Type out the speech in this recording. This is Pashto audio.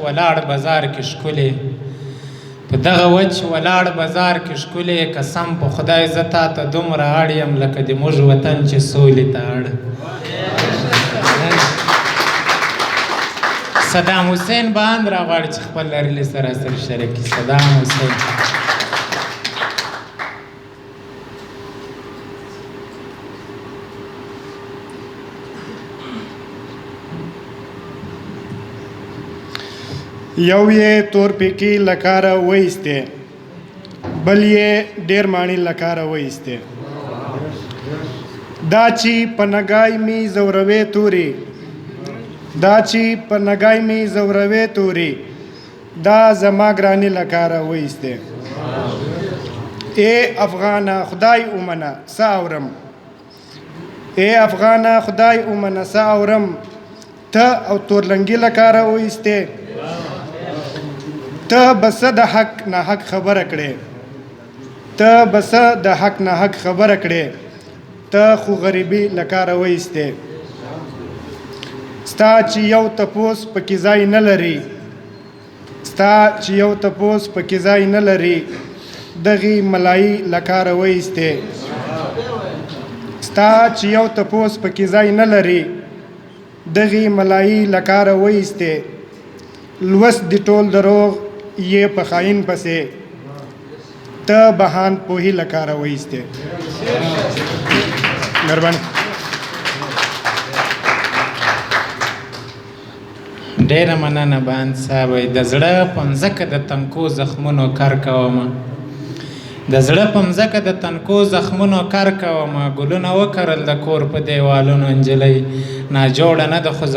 ولاړ بازار کې ښکلې په دغه وچ ولاړ بازار کې ښکلې قسم په خدای زه تا ته دومره اړ یم لکه د موږ وطن چې سولې ته اړ صدام حسين بهاند راغواړي چې خپل لرلې سره شریک کړي. صدام حسين یو یې تور پیکی لکاره وایسته بل یې ډیر مانی لکاره وایسته دا چې په نګای می زوروي توري دا چې په نګای می زوروي توري دا زما ګرانی لکاره وایسته اے افغانا خدای اومنه ساورم اے افغانا خدای اومنه ساورم ته او تورلنګي لکاره وایسته ته بس د حق نه حق خبره کړې ته بس د حق نه حق خبره کړې ته خو غریبي لکاره وایسته ستا چې یو تپوس پکې ځای نه لري ستا چې یو تپوس پکې ځای نه لري دغې ملایي لکاره وایسته ستا چې یو تپوس پکې ځای نه لري دغې ملایي لکاره وایسته لوست دی ټول دروغ یہ په خاین پسې ته بهاند پوهی لکاره وایسته. مهرباني. ډېره مننه بهاند صاحب. د زړه په مځکه د تنکو زخمونو کار کومه د زړه په مځکه د تنکو زخمونو کار کومه ګلونه وکرل د کور په دیوالونو نجلۍ ناجوړه نه ده خو